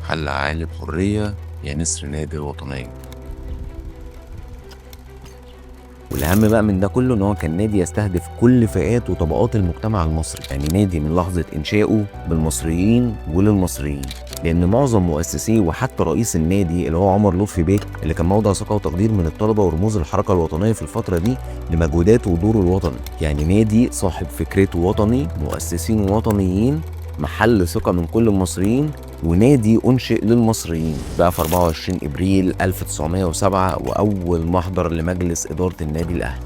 محل عالي بحرية يا نسر نادي الوطنية. والأهم بقى من ده كله إن هو كان نادي يستهدف كل فئات وطبقات المجتمع المصري، يعني نادي من لحظة إنشائه بالمصريين وللمصريين، لأن معظم مؤسسيه وحتى رئيس النادي اللي هو عمر لطفي بيك اللي كان موضع ثقة وتقدير من الطلبة ورموز الحركة الوطنية في الفترة دي لمجهوداته ودوره الوطني. يعني نادي صاحب فكرته وطني، مؤسسين وطنيين، محل ثقة من كل المصريين، ونادي أنشئ للمصريين بقى في 24 إبريل 1907 وأول محضر لمجلس إدارة النادي الأهلي.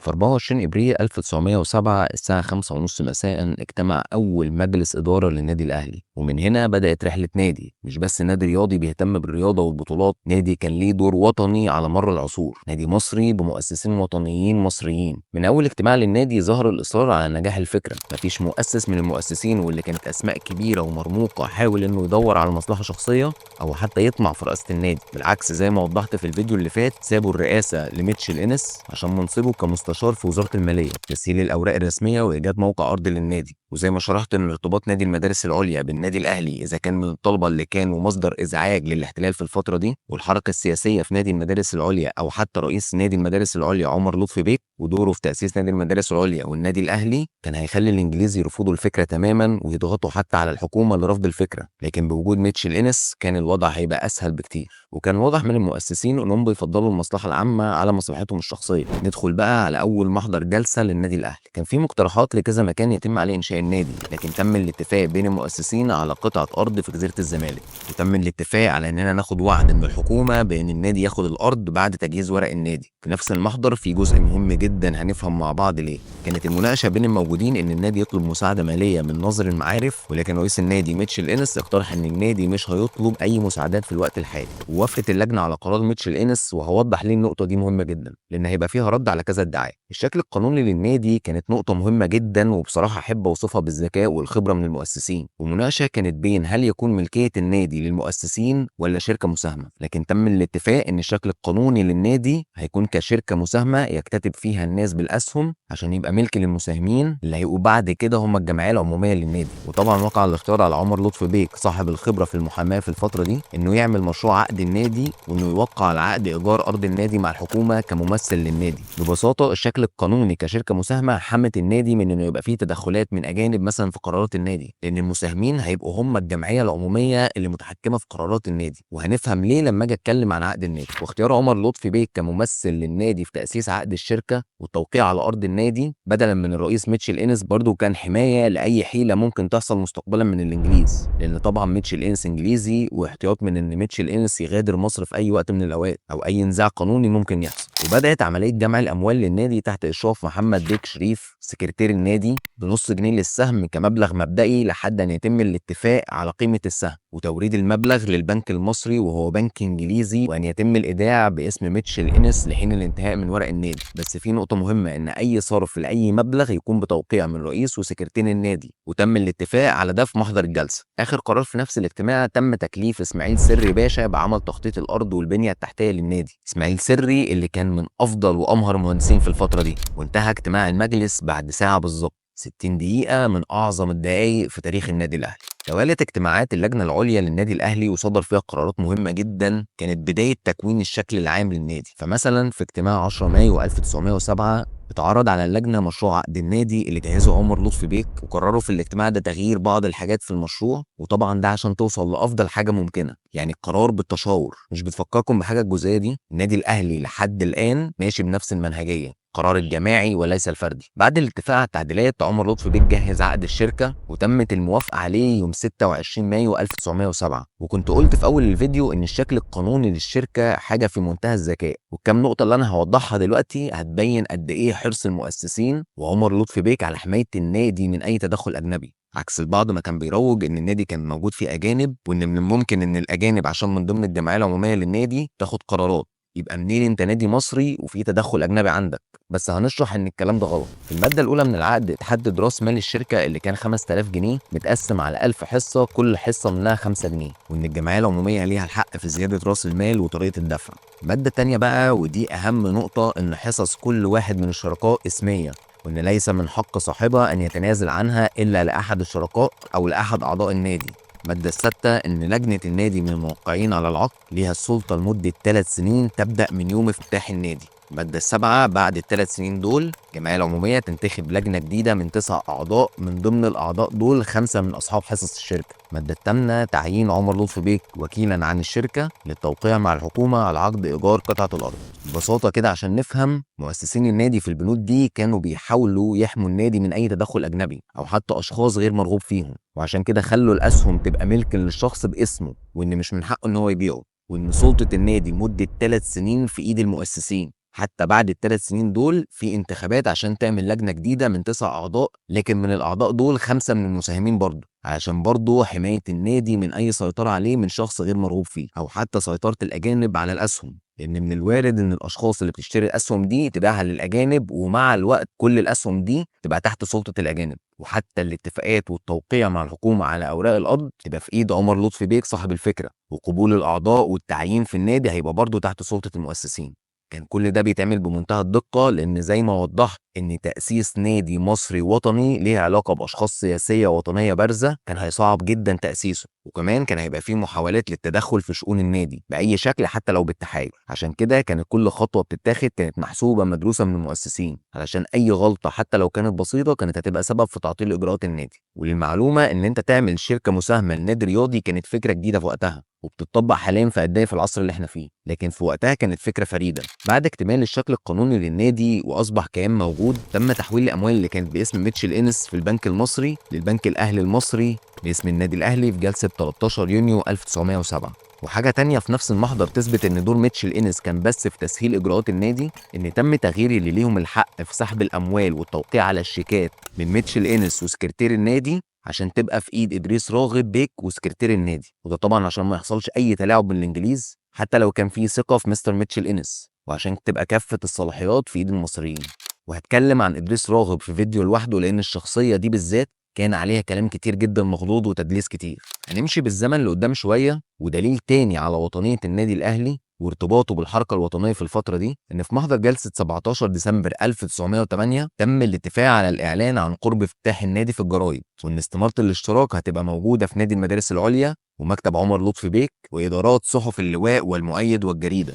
في 24 ابريل 1907 الساعة 5:30 مساء اجتمع أول مجلس إدارة للنادي الأهلي، ومن هنا بدأت رحلة نادي مش بس نادي رياضي بيهتم بالرياضة والبطولات، نادي كان ليه دور وطني على مر العصور، نادي مصري بمؤسسين وطنيين مصريين. من أول اجتماع للنادي ظهر الإصرار على نجاح الفكرة، مفيش مؤسس من المؤسسين واللي كانت أسماء كبيرة ومرموقة حاول إنه يدور على مصلحة شخصية أو حتى يطمع في رئاسة النادي. بالعكس، زي ما وضحت في الفيديو اللي فات، سابوا الرئاسة لميتشل إنس عشان منصبه كمستشار في وزارة المالية، تسهيل الأوراق الرسمية وإيجاد موقع أرضي للنادي. وزي ما شرحت إن ارتباط نادي المدارس العليا بالنادي الأهلي إذا كان من الطلبة اللي كانوا مصدر إزعاج للاحتلال في الفترة دي، والحركة السياسية في نادي المدارس العليا، أو حتى رئيس نادي المدارس العليا عمر لطفي بيك ودوره في تأسيس نادي المدارس العليا والنادي الأهلي، كان هيخلي الإنجليز يرفضوا الفكرة تماما ويضغطوا حتى على الحكومة لرفض الفكرة. لكن بوجود ميتشل إنس كان الوضع هيبقى أسهل بكتير، وكان واضح من المؤسسين إنهم بيفضلوا المصلحة العامة على مصلحتهم الشخصية. ندخل بقى على أول محضر جلسة للنادي الأهلي. كان في مقترحات لكذا مكان يتم عليه إنشاء النادي، لكن تم الاتفاق بين المؤسسين على قطعة أرض في جزيرة الزمالك، وتم الاتفاق على إننا ناخد وعد من الحكومة بإن النادي ياخد الأرض بعد تجهيز ورق النادي. في نفس المحضر في جزء مهم جدا هنفهم مع بعض ليه. كانت المناقشة بين الموجودين إن النادي يطلب مساعدة مالية من ناظر المعارف، ولكن رئيس النادي ميتشل إنس اقترح إن النادي مش هيطلب أي مساعدات في الوقت الحالي، ووافقت اللجنة على قرار ميتشل إنس. وهوضح ليه النقطة دي مهمة جدا، لأن هيبقى فيها رد على كذا ادعاء. الشكل القانوني للنادي كانت نقطة مهمة جدا، وبصراحة أحب أوصفها بالذكاء والخبرة من المؤسسين. والمناقشة كانت بين هل يكون ملكية النادي للمؤسسين ولا شركة مساهمة، لكن تم الاتفاق إن الشكل القانوني للنادي هيكون كشركة مساهمة يكتتب فيها الناس بالأسهم عشان يبقى ملك للمساهمين اللي هيبقوا بعد كده هم الجمعية العمومية للنادي. وطبعا وقع الاختيار على عمر لطفي بيك صاحب الخبرة في المحاماة في الفترة دي إنه يعمل مشروع عقد النادي، وإنه يوقع على عقد إيجار أرض النادي مع الحكومة كممثل للنادي. ببساطة الشكل القانوني كشركة مساهمة حمت النادي من إنه يبقى فيه تدخلات من أجانب مثلا في قرارات النادي، لأن المساهمين هيبقوا هم الجمعية العمومية اللي متحكمة في قرارات النادي. وهنفهم ليه لما أجي أتكلم عن عقد النادي. واختيار عمر لطفي بيك كممثل للنادي في تأسيس عقد الشركة والتوقيع على أرض النادي بدلا من الرئيس ميتشل إنس برضو كان حماية لأي حيلة ممكن تحصل مستقبلا من الإنجليز، لأن طبعا ميتشل إنس إنجليزي، واحتياط من إن ميتشل إنس يغادر مصر في أي وقت من الأوقات أو أي نزاع قانوني ممكن يحصل. وبدأت عملية جمع الأموال للنادي تحت إشراف محمد بيك شريف سكرتير النادي بنص جنيه للسهم كمبلغ مبدئي لحد أن يتم الاتفاق على قيمة السهم وتوريد المبلغ للبنك المصري وهو بنك إنجليزي، وأن يتم الإيداع باسم ميتشل إنس لحين الانتهاء من ورق النادي. بس في نقطة مهمة، إن أي صرف لأي مبلغ يكون بتوقيع من رئيس وسكرتير النادي، وتم الاتفاق على ده في محضر الجلسة. آخر قرار في نفس الاجتماع تم تكليف إسماعيل سري باشا بعمل تخطيط الأرض والبنية التحتية للنادي. إسماعيل سري اللي كان من أفضل وأمهر المهندسين في الفترة دي. وانتهى اجتماع المجلس بعد ساعة بالظبط، 60 دقيقة من أعظم الدقايق في تاريخ النادي الأهلي. توالت اجتماعات اللجنة العليا للنادي الأهلي وصدر فيها قرارات مهمة جدا كانت بداية تكوين الشكل العام للنادي. فمثلا في اجتماع 10 مايو 1907 اتعرض على اللجنة مشروع عقد النادي اللي جهزه عمر لطفي بيك، وقرروا في الاجتماع ده تغيير بعض الحاجات في المشروع، وطبعا ده عشان توصل لأفضل حاجة ممكنة. يعني القرار بالتشاور. مش بتفكركم بحاجة الجزئية دي؟ النادي الأهلي لحد الآن ماشي بنفس المنهجية، قرار الجماعي وليس الفردي. بعد الاتفاق على التعديلات عمر لطفي بيك جهز عقد الشركة وتمت الموافقة عليه يوم 26 مايو 1907. وكنت قلت في أول الفيديو إن الشكل القانوني للشركة حاجة في منتهى الذكاء، والكام نقطة اللي أنا هوضحها دلوقتي هتبين قد إيه حرص المؤسسين وعمر لطفي بيك على حماية النادي من أي تدخل أجنبي، عكس البعض ما كان بيروج ان النادي كان موجود فيه اجانب، وان من الممكن ان الاجانب عشان من ضمن الجمعيه العموميه للنادي تاخد قرارات. يبقى منين انت نادي مصري وفي تدخل اجنبي عندك؟ بس هنشرح ان الكلام ده غلط. في الماده الاولى من العقد اتحدد راس مال الشركه اللي كان 5000 جنيه متقسم على 1000 حصه، كل حصه منها 5 جنيه، وان الجمعيه العموميه ليها الحق في زياده راس المال وطريقه الدفع. الماده الثانيه بقى، ودي اهم نقطه، ان حصص كل واحد من الشركاء اسميه، وان ليس من حق صاحبها ان يتنازل عنها الا لاحد الشركاء او لاحد اعضاء النادي. المادة السادسة إن لجنة النادي من الموقعين على العقد ليها السلطة لمدة 3 سنين تبدأ من يوم افتتاح النادي. المادة السابعة، بعد ال3 سنين دول الجمعية العمومية تنتخب لجنة جديدة من 9 أعضاء، من ضمن الأعضاء دول 5 من أصحاب حصص الشركة. المادة الثامنة، تعيين عمر لطفي بيك وكيلا عن الشركة للتوقيع مع الحكومة على عقد إيجار قطعة الأرض. ببساطة كده عشان نفهم، مؤسسين النادي في البنود دي كانوا بيحاولوا يحموا النادي من أي تدخل أجنبي أو حتى أشخاص غير مرغوب فيهم، وعشان كده خلوا الأسهم تبقى ملك للشخص باسمه، وإن مش من حقه إن هو يبيعه، وإن سلطة النادي مدة 3 سنين في إيد المؤسسين. حتى بعد ال3 سنين دول في انتخابات عشان تعمل لجنة جديدة من 9 أعضاء، لكن من الأعضاء دول 5 من المساهمين برضه، علشان برضه حماية النادي من أي سيطرة عليه من شخص غير مرغوب فيه، أو حتى سيطرة الأجانب على الأسهم، لأن من الوارد إن الأشخاص اللي بتشتري الأسهم دي تبيعها للأجانب، ومع الوقت كل الأسهم دي تبقى تحت سلطة الأجانب، وحتى الاتفاقات والتوقيع مع الحكومة على أوراق القبض تبقى في إيد عمر لطفي بيك صاحب الفكرة، وقبول الأعضاء والتعيين في النادي هيبقى برضه تحت سلطة المؤسسين. كان كل ده بيتعمل بمنتهى الدقة، لأن زي ما وضحت إن تأسيس نادي مصري وطني ليه علاقة بأشخاص سياسية وطنية بارزة كان هيصعب جدا تأسيسه، وكمان كان هيبقى فيه محاولات للتدخل في شؤون النادي بأي شكل حتى لو بالتحايل. عشان كده كانت كل خطوة بتتاخد كانت محسوبة مدروسة من المؤسسين، علشان أي غلطة حتى لو كانت بسيطة كانت هتبقى سبب في تعطيل إجراءات النادي. وللمعلومة إن أنت تعمل شركة مساهمة لنادي رياضي كانت فكرة جديدة في وقتها، وبتطبق حاليا في قد ايه في العصر اللي احنا فيه، لكن في وقتها كانت فكره فريده. بعد اكتمال الشكل القانوني للنادي واصبح كيان موجود، تم تحويل الاموال اللي كانت باسم ميتشل انس في البنك المصري للبنك الاهلي المصري باسم النادي الاهلي في جلسه 13 يونيو 1907. وحاجه تانية في نفس المحضر تثبت ان دور ميتشل انس كان بس في تسهيل اجراءات النادي، ان تم تغيير اللي ليهم الحق في سحب الاموال والتوقيع على الشيكات من ميتشل انس وسكرتير النادي عشان تبقى في ايد ادريس راغب بيك وسكرتير النادي، وده طبعا عشان ما يحصلش اي تلاعب من الانجليز حتى لو كان في ثقه في مستر ميتشل انس، وعشان تبقى كافه الصلاحيات في ايد المصريين. وهتكلم عن ادريس راغب في فيديو لوحده، لان الشخصيه دي بالذات كان عليها كلام كتير جدا مغلوط وتدليس كتير. هنمشي بالزمن لقدام شويه، ودليل تاني على وطنيه النادي الاهلي وارتباطه بالحركه الوطنيه في الفتره دي ان في محضر جلسه 17 ديسمبر 1908 تم الاتفاق على الاعلان عن قرب افتتاح النادي في الجرايد، وان استماره الاشتراك هتبقى موجوده في نادي المدارس العليا ومكتب عمر لطفي بيك وادارات صحف اللواء والمؤيد والجريده.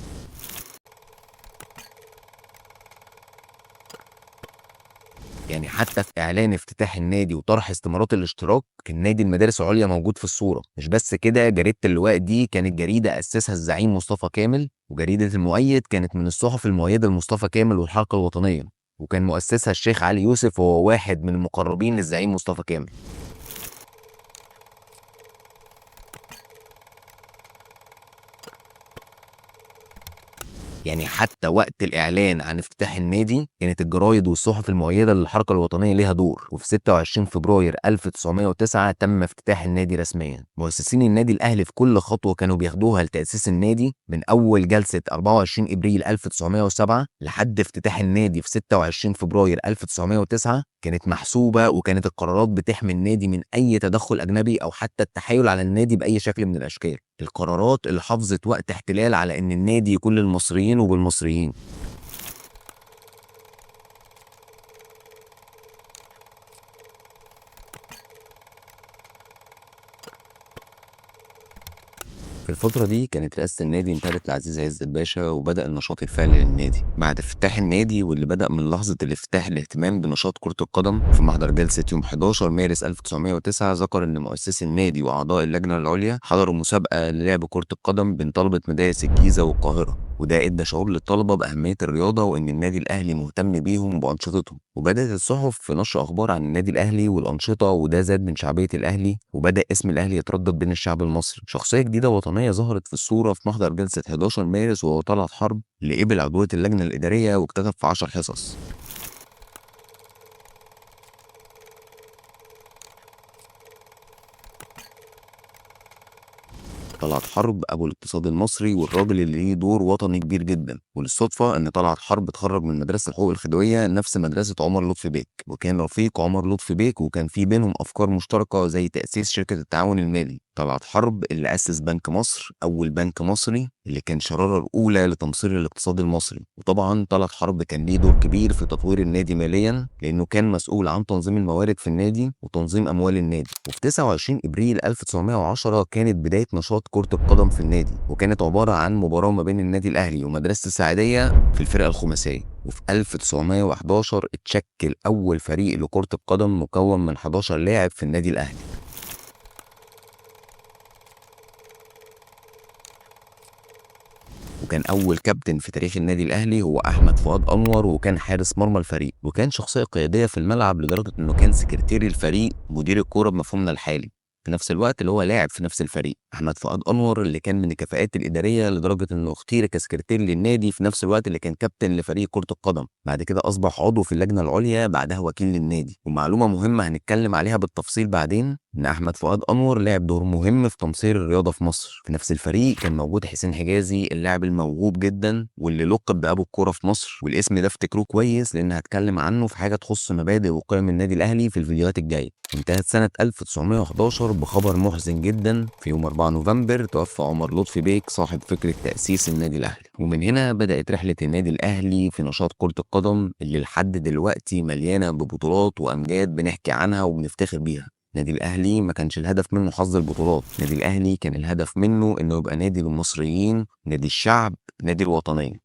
يعني حتى في اعلان افتتاح النادي وطرح استمارات الاشتراك كان نادي المدارس العليا موجود في الصوره. مش بس كده، جريده اللواء دي كانت جريده اسسها الزعيم مصطفى كامل، وجريده المؤيد كانت من الصحف المؤيده لمصطفى كامل والحركه الوطنيه، وكان مؤسسها الشيخ علي يوسف وهو واحد من المقربين للزعيم مصطفى كامل. يعني حتى وقت الإعلان عن افتتاح النادي كانت الجرايد والصحف المؤيدة للحركة الوطنية ليها دور، وفي 26 فبراير 1909 تم افتتاح النادي رسميا. مؤسسين النادي الأهلي في كل خطوة كانوا بياخدوها لتأسيس النادي، من أول جلسة 24 إبريل 1907 لحد افتتاح النادي في 26 فبراير 1909 كانت محسوبة، وكانت القرارات بتحمي النادي من أي تدخل أجنبي أو حتى التحايل على النادي بأي شكل من الأشكال. القرارات اللي حافظت وقت احتلال على إن النادي يكون للمصريين وبالمصريين. في الفترة دي كانت رئاسة النادي انتقلت لعزيز عزت باشا، وبدأ النشاط الفعلي للنادي بعد افتتاح النادي، واللي بدأ من لحظة الافتتاح الاهتمام بنشاط كرة القدم. في محضر جلسة يوم 11 مارس 1909 ذكر إن مؤسسي النادي وأعضاء اللجنة العليا حضروا مسابقة للعب كرة القدم بين طلبة مدارس الجيزة والقاهرة، وده ادى شعور للطلبة بأهمية الرياضة وإن النادي الأهلي مهتم بيهم وبأنشطتهم. وبدأت الصحف في نشر أخبار عن النادي الأهلي والأنشطة، وده زاد من شعبية الأهلي، وبدأ اسم الأهلي يتردد بين الشعب المصري. شخصية جديدة وطنية ظهرت في الصورة في محضر جلسة 11 مارس، وهو طلعت حرب، اللي قبل عضوية اللجنة الإدارية واكتفى في 10 حصص. طلعت حرب ابو الاقتصاد المصري والراجل اللي ليه دور وطني كبير جدا. وللصدفه ان طلعت حرب اتخرج من مدرسه الحقوق الخديويه نفس مدرسه عمر لطفي بيك، وكان رفيق عمر لطفي بيك، وكان في بينهم افكار مشتركه زي تاسيس شركه التعاون المالي. طلعت حرب اللي اسس بنك مصر، اول بنك مصري اللي كان شراره الاولى لتمصير الاقتصاد المصري. وطبعا طلعت حرب كان ليه دور كبير في تطوير النادي ماليا، لانه كان مسؤول عن تنظيم الموارد في النادي وتنظيم اموال النادي. وفي 29 ابريل 1910 كانت بدايه نشاط كره القدم في النادي، وكانت عباره عن مباراه ما بين النادي الاهلي ومدرسه السعيديه في الفرقه الخماسيه. وفي 1911 اتشكل اول فريق لكره القدم مكون من 11 لاعب في النادي الاهلي. وكان أول كابتن في تاريخ النادي الأهلي هو أحمد فؤاد أنور، وكان حارس مرمى الفريق، وكان شخصية قيادية في الملعب لدرجة إنه كان سكرتير الفريق مدير الكورة بمفهومنا الحالي، في نفس الوقت اللي هو لاعب في نفس الفريق. أحمد فؤاد أنور اللي كان من الكفاءات الإدارية لدرجة إنه اختير كسكرتير للنادي في نفس الوقت اللي كان كابتن لفريق كرة القدم. بعد كده أصبح عضو في اللجنة العليا، بعدها وكيل للنادي. ومعلومة مهمة هنتكلم عليها بالتفصيل بعدين، إن أحمد فؤاد أنور لعب دور مهم في تمصير الرياضة في مصر. في نفس الفريق كان موجود حسين حجازي اللاعب الموهوب جدا واللي لقب بأبو الكورة في مصر، والاسم ده افتكروه كويس لأن هتكلم عنه في حاجة تخص مبادئ وقيم النادي الأهلي في الفيديوهات الجاية. انتهت سنة 1911 بخبر محزن جدا. في يوم 4 نوفمبر توفى عمر لطفي بيك صاحب فكرة تأسيس النادي الأهلي. ومن هنا بدأت رحلة النادي الأهلي في نشاط كرة القدم اللي لحد دلوقتي مليانة ببطولات وأمجاد بنحكي عنها وبنفتخر بيها. النادي الأهلي ما كانش الهدف منه حظ البطولات، النادي الأهلي كان الهدف منه إنه يبقى نادي للمصريين، نادي الشعب، نادي الوطنية.